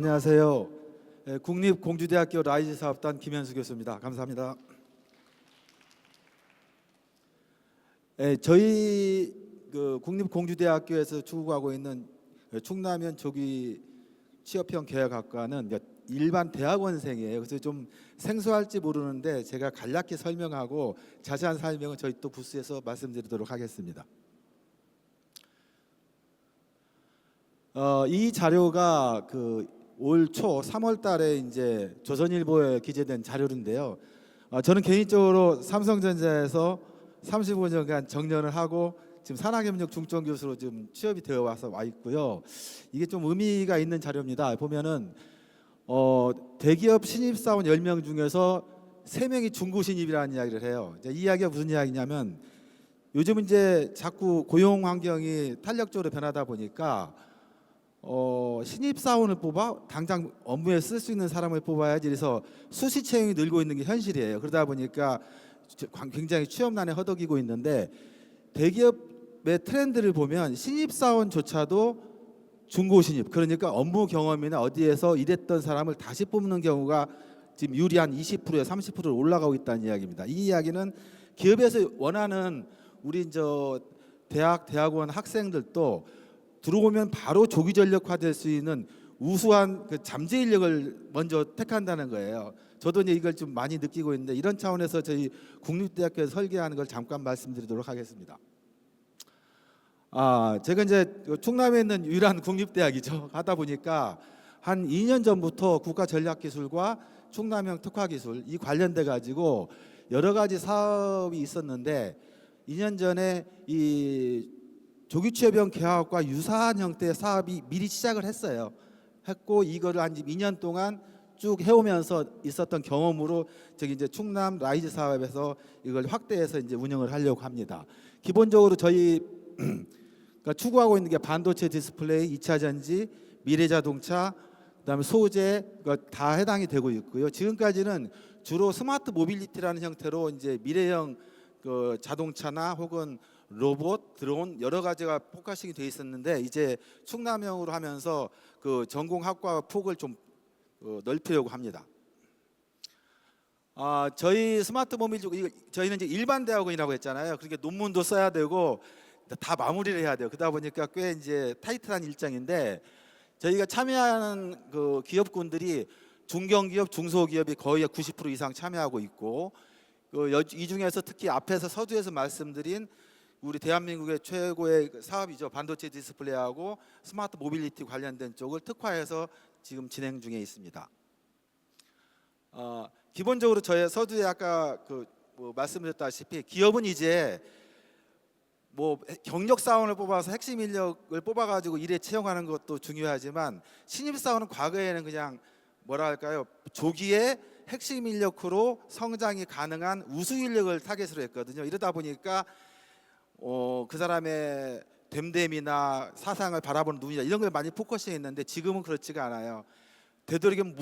안녕하세요. 국립공주대학교 라이즈 사업단 김현수 교수입니다. 감사합니다. 저희 국립공주대학교에서 추구하고 있는 충남현 조기 취업형 계약학과는 일반 대학원생이에요. 그래서 좀 생소할지 모르는데 제가 간략히 설명하고 자세한 설명은 저희 또 부스에서 말씀드리도록 하겠습니다. 이 자료가 올 초 3월 달에 이제 조선일보에 기재된 자료인데요. 저는 개인적으로 삼성전자에서 35년간 정년을 하고 지금 산학협력 중점 교수로 지금 취업이 되어 와 있고요. 이게 좀 의미가 있는 자료입니다. 보면은 대기업 신입사원 10명 중에서 3명이 중고 신입이라는 이야기를 해요. 이 이야기가 무슨 이야기냐면 요즘 이제 자꾸 고용 환경이 탄력적으로 변하다 보니까 신입사원을 뽑아 당장 업무에 쓸 수 있는 사람을 뽑아야지. 그래서 수시 채용이 늘고 있는 게 현실이에요. 그러다 보니까 굉장히 취업난에 허덕이고 있는데 대기업의 트렌드를 보면 신입사원조차도 중고 신입, 그러니까 업무 경험이나 어디에서 일했던 사람을 다시 뽑는 경우가 지금 유리한 20%에 30%로 올라가고 있다는 이야기입니다. 이 이야기는 기업에서 원하는 우리 대학원 학생들도 들어오면 바로 조기 전력화될 수 있는 우수한 잠재 인력을 먼저 택한다는 거예요. 저도 이제 이걸 좀 많이 느끼고 있는데 이런 차원에서 저희 국립대학교에서 설계하는 걸 잠깐 말씀드리도록 하겠습니다. 제가 이제 충남에 있는 유일한 국립대학이죠. 하다 보니까 한 2년 전부터 국가전략기술과 충남형 특화기술 이 관련돼 가지고 여러 가지 사업이 있었는데 2년 전에 이 조기취업형 계약과 유사한 형태의 사업이 미리 시작을 했고 이거를 한 2년 동안 쭉 해오면서 있었던 경험으로 저기 이제 충남 라이즈 사업에서 이걸 확대해서 이제 운영을 하려고 합니다. 기본적으로 저희 그러니까 추구하고 있는 게 반도체 디스플레이, 2차 전지, 미래자동차, 그다음에 소재 다 해당이 되고 있고요. 지금까지는 주로 스마트 모빌리티라는 형태로 이제 미래형 자동차나 혹은 로봇, 드론 여러 가지가 포커싱이 돼 있었는데 이제 충남형으로 하면서 전공 학과 폭을 좀 넓히려고 합니다. 저희 스마트 모빌리티 저희는 이제 일반 대학원이라고 했잖아요. 그러니까 논문도 써야 되고 다 마무리를 해야 돼요. 그러다 보니까 꽤 이제 타이트한 일정인데 저희가 참여하는 기업군들이 중견기업, 중소기업이 거의 90% 이상 참여하고 있고 이 중에서 특히 앞에서 서두에서 말씀드린 우리 대한민국의 최고의 사업이죠. 반도체 디스플레이하고 스마트 모빌리티 관련된 쪽을 특화해서 지금 진행 중에 있습니다. 기본적으로 저희 서두에 아까 말씀드렸다시피 기업은 이제 경력 사원을 뽑아서 핵심 인력을 뽑아가지고 일에 채용하는 것도 중요하지만 신입 사원은 과거에는 그냥 조기에 핵심 인력으로 성장이 가능한 우수 인력을 타겟으로 했거든요. 이러다 보니까 그 사람의 됨됨이나 사상을 바라보는 눈이나 이런 걸 많이 포커싱했는데 지금은 그렇지가 않아요. 되도록이면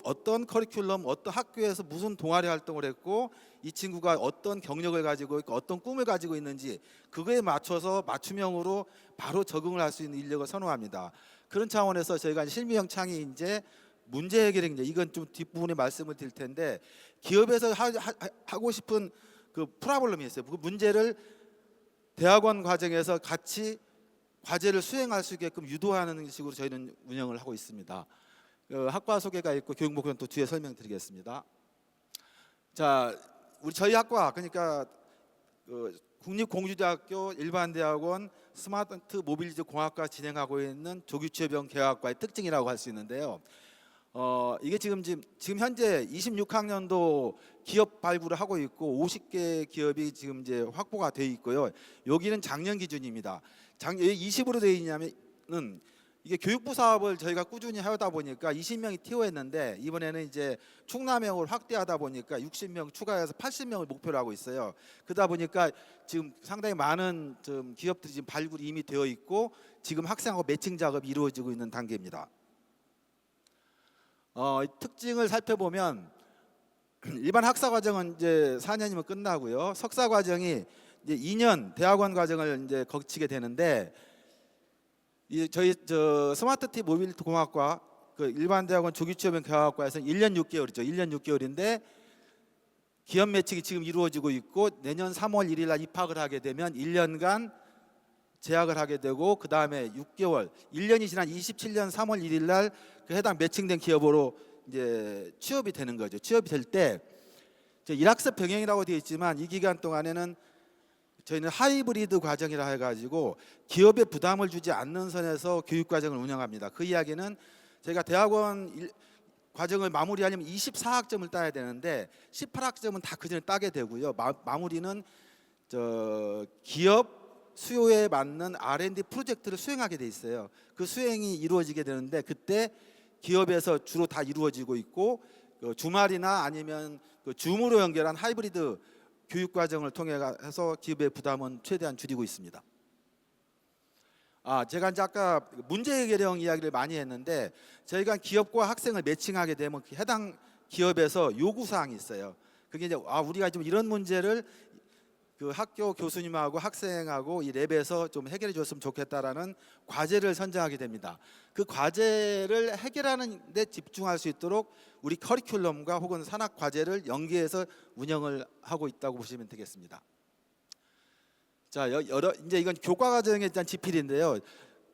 어떤 커리큘럼, 어떤 학교에서 무슨 동아리 활동을 했고 이 친구가 어떤 경력을 가지고 있고 어떤 꿈을 가지고 있는지 그거에 맞춰서 맞춤형으로 바로 적응을 할 수 있는 인력을 선호합니다. 그런 차원에서 저희가 실무형 창의 인재, 문제 해결 인재 이건 좀 뒷부분에 말씀을 드릴 텐데 기업에서 하고 싶은 프로블럼이 있어요. 그 문제를 대학원 과정에서 같이 과제를 수행할 수 있게끔 유도하는 식으로 저희는 운영을 하고 있습니다. 학과 소개가 있고 교육 목표는 또 뒤에 설명드리겠습니다. 자, 저희 학과 그러니까 국립공주대학교 일반대학원 스마트 모빌리티 공학과 진행하고 있는 조기취업형 계약과의 특징이라고 할 수 있는데요. 이게 지금 현재 26학년도 기업 발굴을 하고 있고 50개 기업이 지금 이제 확보가 돼 있고요. 여기는 작년 기준입니다. 왜 20으로 되어 있냐면은 이게 교육부 사업을 저희가 꾸준히 하다 보니까 20명이 TO했는데 이번에는 이제 충남형을 확대하다 보니까 60명 추가해서 80명을 목표로 하고 있어요. 그러다 보니까 지금 상당히 많은 기업들이 지금 발굴이 이미 되어 있고 지금 학생하고 매칭 작업이 이루어지고 있는 단계입니다. 특징을 살펴보면 일반 학사 과정은 이제 4년이면 끝나고요. 석사 과정이 이제 2년 대학원 과정을 이제 거치게 되는데 저희 스마트 모빌리티 공학과 그 일반 대학원 조기취업형 경영학과에서는 1년 6개월이죠. 1년 6개월인데 기업 매칭이 지금 이루어지고 있고 내년 3월 1일 날 입학을 하게 되면 1년간 재학을 하게 되고 그 다음에 6개월 1년이 지난 27년 3월 1일 날 그 해당 매칭된 기업으로 이제 취업이 되는 거죠. 취업이 될 때 일학습 병행이라고 되어 있지만 이 기간 동안에는 저희는 하이브리드 과정이라 해가지고 기업에 부담을 주지 않는 선에서 교육 과정을 운영합니다. 그 이야기는 저희가 대학원 과정을 마무리하려면 24학점을 따야 되는데 18학점은 다 그 전에 따게 되고요. 마무리는 기업 수요에 맞는 R&D 프로젝트를 수행하게 돼 있어요. 그 수행이 이루어지게 되는데 그때 기업에서 주로 다 이루어지고 있고 주말이나 아니면 줌으로 연결한 하이브리드 교육 과정을 통해서 기업의 부담은 최대한 줄이고 있습니다. 제가 이제 아까 문제 해결형 이야기를 많이 했는데 저희가 기업과 학생을 매칭하게 되면 해당 기업에서 요구 사항이 있어요. 그게 이제 우리가 좀 이런 문제를 그 학교 교수님하고 학생하고 이 랩에서 좀 해결해 줬으면 좋겠다라는 과제를 선정하게 됩니다. 그 과제를 해결하는 데 집중할 수 있도록 우리 커리큘럼과 혹은 산학 과제를 연계해서 운영을 하고 있다고 보시면 되겠습니다. 자, 이제 이건 교과 과정에 일단 지필인데요.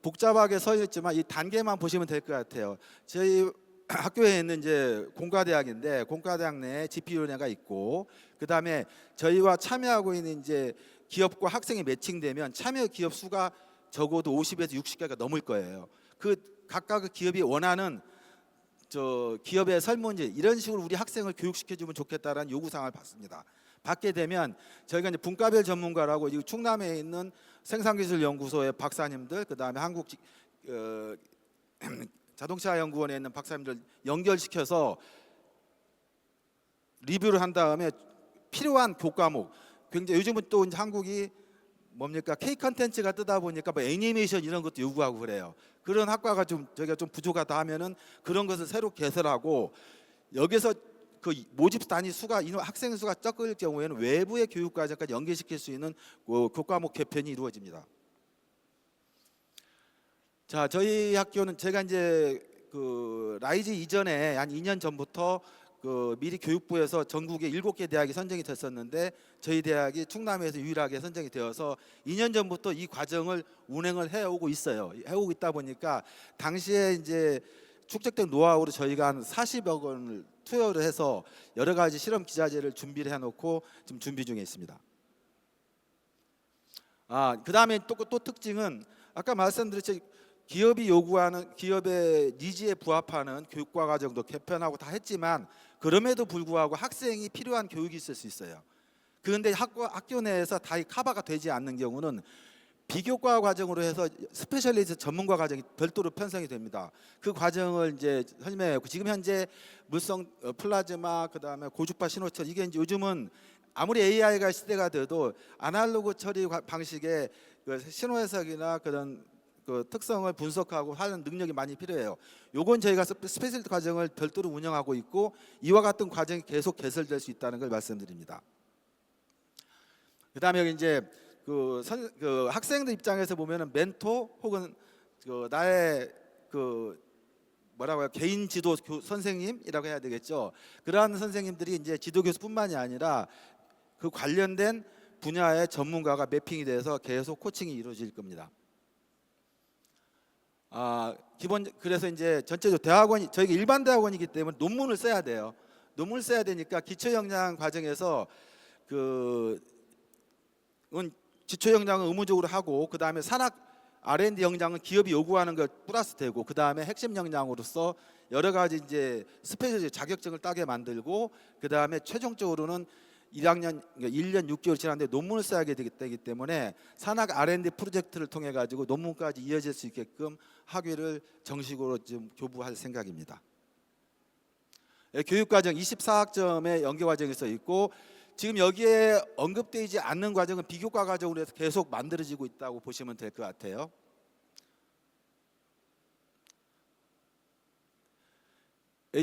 복잡하게 써 있지만 이 단계만 보시면 될 것 같아요. 저희 학교에 있는 이제 공과대학인데 공과대학 내에 지필위원회가 있고 그 다음에 저희와 참여하고 있는 이제 기업과 학생이 매칭되면 참여 기업 수가 적어도 50에서 60개가 넘을 거예요. 그 각각 그 기업이 원하는 기업의 설문지 이런 식으로 우리 학생을 교육시켜주면 좋겠다라는 요구사항을 받습니다. 받게 되면 저희가 이제 분과별 전문가라고 충남에 있는 생산기술연구소의 박사님들 그 다음에 한국 자동차연구원에 있는 박사님들 연결시켜서 리뷰를 한 다음에 필요한 교과목 굉장히 요즘은 또 이제 한국이 뭡니까 K 컨텐츠가 뜨다 보니까 뭐 애니메이션 이런 것도 요구하고 그래요. 그런 학과가 저희가 좀 부족하다 하면은 그런 것을 새로 개설하고 여기서 그 모집 단위 수가 학생 수가 적을 경우에는 외부의 교육 과정까지 연계시킬 수 있는 교과목 개편이 이루어집니다. 자, 저희 학교는 제가 이제 그 라이즈 이전에 한 2년 전부터 그 미리 교육부에서 전국에 7개 대학이 선정이 됐었는데 저희 대학이 충남에서 유일하게 선정이 되어서 2년 전부터 이 과정을 운행을 해오고 있어요. 해오고 있다 보니까 당시에 이제 축적된 노하우로 저희가 한 40억 원을 투여를 해서 여러 가지 실험 기자재를 준비를 해놓고 지금 준비 중에 있습니다. 그 다음에 또 특징은 아까 말씀드렸죠. 기업이 요구하는 기업의 니즈에 부합하는 교육과 과정도 개편하고 다 했지만 그럼에도 불구하고 학생이 필요한 교육이 있을 수 있어요. 그런데 학교 내에서 다 커버가 되지 않는 경우는 비교과 과정으로 해서 스페셜리스트 전문가 과정이 별도로 편성이 됩니다. 그 과정을 이제 설명했고 지금 현재 물성 플라즈마 그다음에 고주파 신호처리 이게 이제 요즘은 아무리 AI가 시대가 돼도 아날로그 처리 방식의 그 신호 해석이나 그런 그 특성을 분석하고 하는 능력이 많이 필요해요. 요건 저희가 스페셜리스트 과정을 별도로 운영하고 있고 이와 같은 과정이 계속 개설될 수 있다는 걸 말씀드립니다. 그다음에 이제 그 학생들 입장에서 보면은 멘토 혹은 나의 뭐라고 해요 개인 지도 선생님이라고 해야 되겠죠. 그러한 선생님들이 이제 지도 교수뿐만이 아니라 그 관련된 분야의 전문가가 매핑이 돼서 계속 코칭이 이루어질 겁니다. 그래서 이제 전체적으로 대학원이 저희가 일반 대학원이기 때문에 논문을 써야 돼요. 논문을 써야 되니까 기초 역량 과정에서 기초 역량은 의무적으로 하고 그 다음에 산학 R&D 역량은 기업이 요구하는 걸 플러스 되고 그 다음에 핵심 역량으로서 여러 가지 이제 스페셜 자격증을 따게 만들고 그 다음에 최종적으로는 1학년 1년 6개월 지났는데 논문을 써야 되기 때문에 산학 R&D 프로젝트를 통해 가지고 논문까지 이어질 수 있게끔 학위를 정식으로 좀 교부할 생각입니다. 교육과정 24학점의 연계과정이 써 있고 지금 여기에 언급되지 않는 과정은 비교과 과정으로 해서 계속 만들어지고 있다고 보시면 될 것 같아요.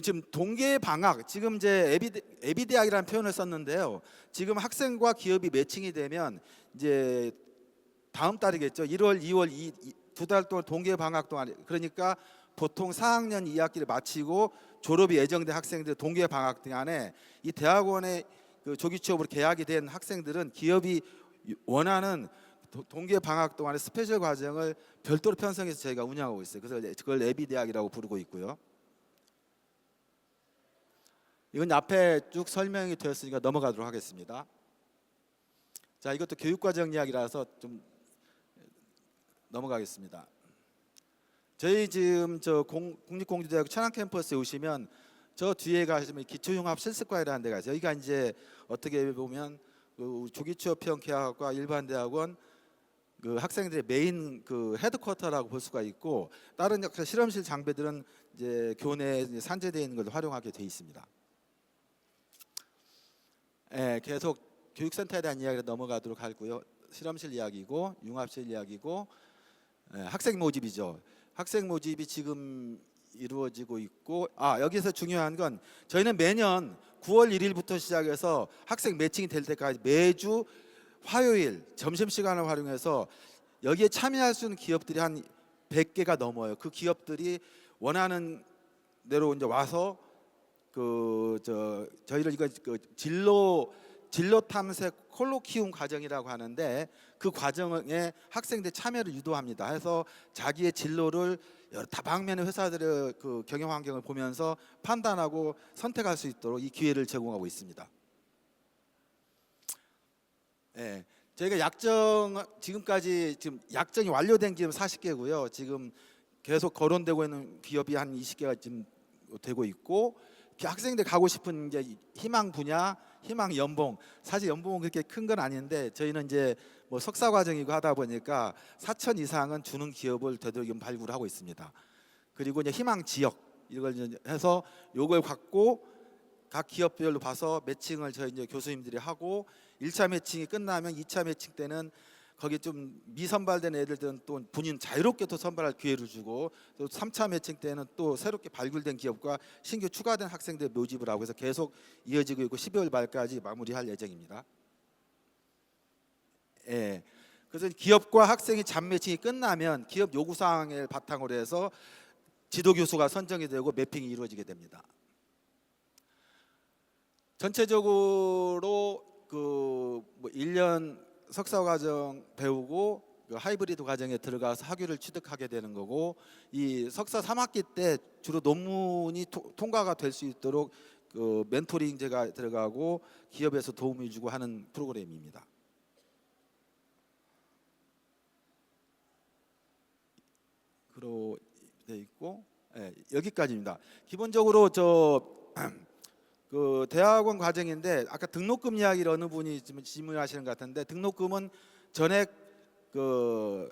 지금 동계 방학, 지금 이제 에비대학이라는 표현을 썼는데요. 지금 학생과 기업이 매칭이 되면 이제 다음 달이겠죠. 1월, 2월 두 달 동안 동계 방학 동안 그러니까 보통 4학년 2학기를 마치고 졸업이 예정된 학생들 동계 방학 동안에 이 대학원에 그 조기 취업으로 계약이 된 학생들은 기업이 원하는 동계 방학 동안에 스페셜 과정을 별도로 편성해서 저희가 운영하고 있어요. 그래서 그걸 예비 대학이라고 부르고 있고요. 이건 앞에 쭉 설명이 되었으니까 넘어가도록 하겠습니다. 자, 이것도 교육과정 이야기라서 좀 넘어가겠습니다. 저희 지금 저 국립공주대학 천안 캠퍼스에 오시면 저 뒤에 가시면 기초융합 실습과라는 데가 있어요. 여기가 이제 어떻게 보면 그 조기 취업 평 계약과 일반 대학원 그 학생들의 메인 그 헤드쿼터라고 볼 수가 있고, 다른 실험실 장비들은 이제 교내에 산재되어 있는 걸 활용하게 돼 있습니다. 예, 계속 교육센터에 대한 이야기로 넘어가도록 하고요. 실험실 이야기고 융합실 이야기고, 예, 학생 모집이죠. 학생 모집이 지금 이루어지고 있고, 여기서 중요한 건 저희는 매년 9월 1일부터 시작해서 학생 매칭이 될 때까지 매주 화요일 점심시간을 활용해서 여기에 참여할 수 있는 기업들이 한 100개가 넘어요. 그 기업들이 원하는 대로 이제 와서 저희를 이거 진로 탐색 콜로키움 과정이라고 하는데, 그 과정에 학생들 참여를 유도합니다. 해서 자기의 진로를 여러 다방면의 회사들의 그 경영 환경을 보면서 판단하고 선택할 수 있도록 이 기회를 제공하고 있습니다. 예, 저희가 지금까지 지금 약정이 완료된 기업 40개고요. 지금 계속 거론되고 있는 기업이 한 20개가 지금 되고 있고, 학생들 가고 싶은 이제 희망 분야, 희망 연봉, 사실 연봉은 그렇게 큰 건 아닌데 저희는 이제 뭐 석사 과정이고 하다 보니까 4천 이상은 주는 기업을 되도록 발굴하고 있습니다. 그리고 이제 희망 지역 이걸 해서 요걸 갖고 각 기업별로 봐서 매칭을 저희 이제 교수님들이 하고, 1차 매칭이 끝나면 2차 매칭 때는 거기 좀 미선발된 애들들은 또 본인 자유롭게 또 선발할 기회를 주고, 또 3차 매칭 때는 또 새롭게 발굴된 기업과 신규 추가된 학생들 모집을 하고 해서 계속 이어지고 있고 12월 말까지 마무리할 예정입니다. 예. 그래서 기업과 학생이 잠 매칭이 끝나면 기업 요구 사항을 바탕으로 해서 지도 교수가 선정이 되고 매핑이 이루어지게 됩니다. 전체적으로 뭐 1년 석사 과정 배우고 그 하이브리드 과정에 들어가서 학위를 취득하게 되는 거고, 이 석사 3학기 때 주로 논문이 통과가 될 수 있도록 그 멘토링제가 들어가고 기업에서 도움을 주고 하는 프로그램입니다. 그로 돼 있고, 예, 여기까지입니다. 기본적으로 그 대학원 과정인데, 아까 등록금 이야기를 어느 분이 지금 질문하시는 것 같은데, 등록금은 전액 그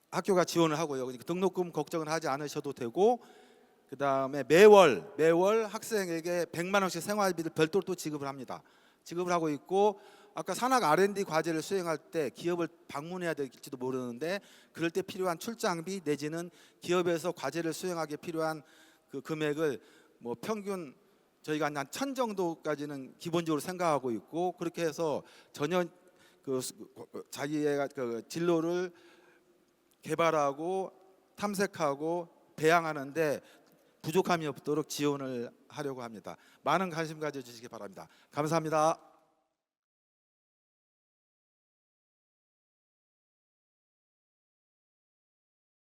학교가 지원을 하고요. 등록금 걱정을 하지 않으셔도 되고, 그 다음에 매월 학생에게 100만 원씩 생활비를 별도로 또 지급을 합니다. 지급을 하고 있고, 아까 산학 R&D 과제를 수행할 때 기업을 방문해야 될지도 모르는데, 그럴 때 필요한 출장비 내지는 기업에서 과제를 수행하기 필요한 그 금액을 뭐 평균 저희가 한 1,000 정도까지는 기본적으로 생각하고 있고, 그렇게 해서 전혀 그 자기의 그 진로를 개발하고 탐색하고 배양하는데 부족함이 없도록 지원을 하려고 합니다. 많은 관심 가져주시기 바랍니다. 감사합니다.